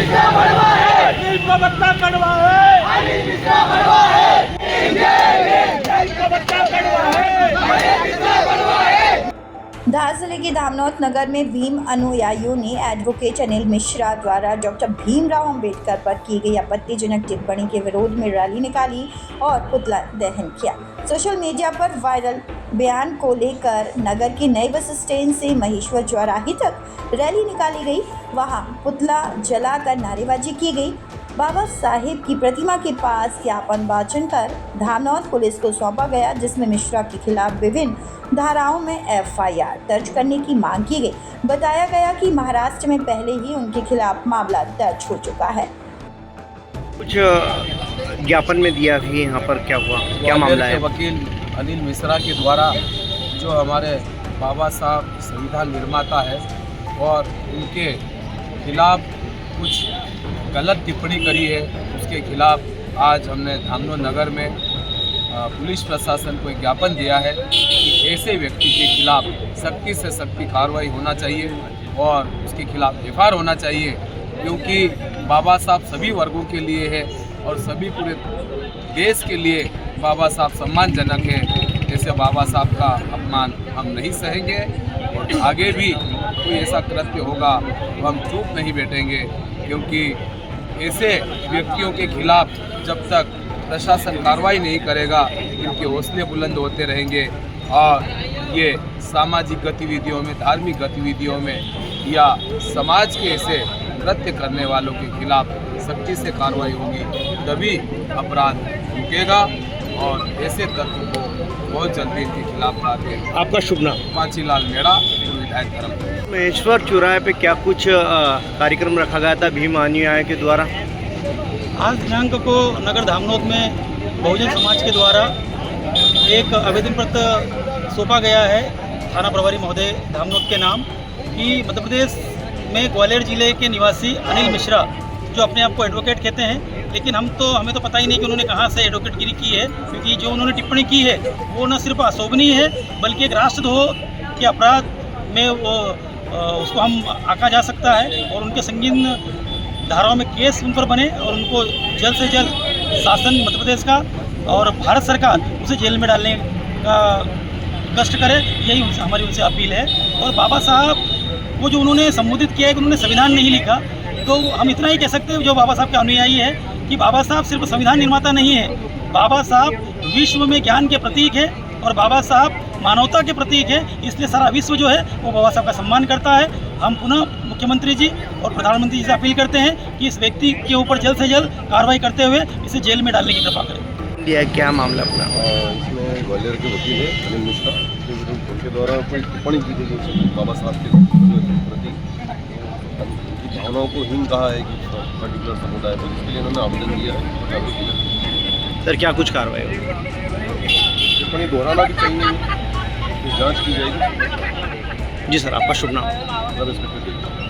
का बच्चा कड़वा है, का बच्चा कड़वा है। धार जिले के धामनौत नगर में भीम अनुयायियों ने एडवोकेट अनिल मिश्रा द्वारा डॉक्टर भीमराव अंबेडकर पर की गई आपत्तिजनक टिप्पणी के विरोध में रैली निकाली और पुतला दहन किया। सोशल मीडिया पर वायरल बयान को लेकर नगर के नए बस स्टैंड से महेश्वर चौराहे तक रैली निकाली गई। वहां पुतला जलाकर नारेबाजी की गई। बाबा साहेब की प्रतिमा के पास ज्ञापन वाचन कर धामनौत पुलिस को सौंपा गया, जिसमें मिश्रा के खिलाफ विभिन्न धाराओं में एफआईआर दर्ज करने की मांग की गई। बताया गया कि महाराष्ट्र में पहले ही उनके खिलाफ मामला दर्ज हो चुका है। कुछ ज्ञापन में दिया भी, यहाँ पर क्या हुआ, क्या मामला है? वकील अनिल मिश्रा के द्वारा जो हमारे बाबा साहब संविधान निर्माता है और उनके खिलाफ कुछ गलत टिप्पणी करी है, उसके खिलाफ आज हमने धामनौत नगर में पुलिस प्रशासन को एक ज्ञापन दिया है कि ऐसे व्यक्ति के खिलाफ सख्ती से सख्ती कार्रवाई होना चाहिए और उसके खिलाफ एफआईआर होना चाहिए, क्योंकि बाबा साहब सभी वर्गों के लिए है और सभी पूरे देश के लिए बाबा साहब सम्मानजनक है। ऐसे बाबा साहब का अपमान हम नहीं सहेंगे और आगे भी कोई ऐसा कृत्य होगा तो हम चुप नहीं बैठेंगे, क्योंकि ऐसे व्यक्तियों के खिलाफ जब तक प्रशासन कार्रवाई नहीं करेगा इनके हौसले बुलंद होते रहेंगे और ये सामाजिक गतिविधियों में, धार्मिक गतिविधियों में या समाज के ऐसे कृत्य करने वालों के खिलाफ सख्ती से कार्रवाई होगी, तभी अपराध रुकेगा और ऐसे तत्व को बहुत जल्दी इनके खिलाफ लाते। आपका शुभ नाम? पांचीलाल मेड़ा, विधायक धर्म। महेश्वर चौराहे पे क्या कुछ कार्यक्रम रखा गया था भीम अनुयायी के द्वारा? आज दिनांक को नगर धामनौत में बहुजन समाज के द्वारा एक आवेदन पत्र सौंपा गया है थाना प्रभारी महोदय धामनौत के नाम कि मध्य प्रदेश में ग्वालियर जिले के निवासी अनिल मिश्रा, जो अपने आप को एडवोकेट कहते हैं, लेकिन हमें तो पता ही नहीं कि उन्होंने कहाँ से एडवोकेटगिरी की है, क्योंकि जो उन्होंने टिप्पणी की है वो न सिर्फ अशोभनीय है बल्कि एक राष्ट्रद्रोह के अपराध में वो उसको हम आंका जा सकता है और उनके संगीन धाराओं में केस उन पर बने और उनको जल्द से जल्द शासन मध्य प्रदेश का और भारत सरकार उसे जेल में डालने का कष्ट करे, यही हमारी उनसे अपील है। और बाबा साहब को जो उन्होंने संबोधित किया है कि उन्होंने संविधान नहीं लिखा, तो हम इतना ही कह सकते हैं जो बाबा साहब के अनुयायी है कि बाबा साहब सिर्फ संविधान निर्माता नहीं है, बाबा साहब विश्व में ज्ञान के प्रतीक है और बाबा साहब मानवता के प्रतीक है। इसलिए सारा विश्व जो है वो बाबा साहब का सम्मान करता है। हम पुनः मुख्यमंत्री जी और प्रधानमंत्री जी से अपील करते हैं कि इस व्यक्ति के ऊपर जल्द से जल्द कार्रवाई करते हुए इसे जेल में डालने की कृपा करें। यह क्या मामला अपना? इसमें ग्वालियर के वकील है अनिल मिश्रा, उनके द्वारा कोई टिप्पणी की गई है बाबा साहब के प्रति, भावनाओं को हीन कहा है कि पर्टिकुलर समुदाय पर, इसके लिए उन्होंने आवेदन दिया है। सर क्या कुछ कार्रवाई होगी? टिप्पणी दोहराना भी चाहिए, जांच की जाएगी। जी सर, आपका शुभ नाम? Sub inspector.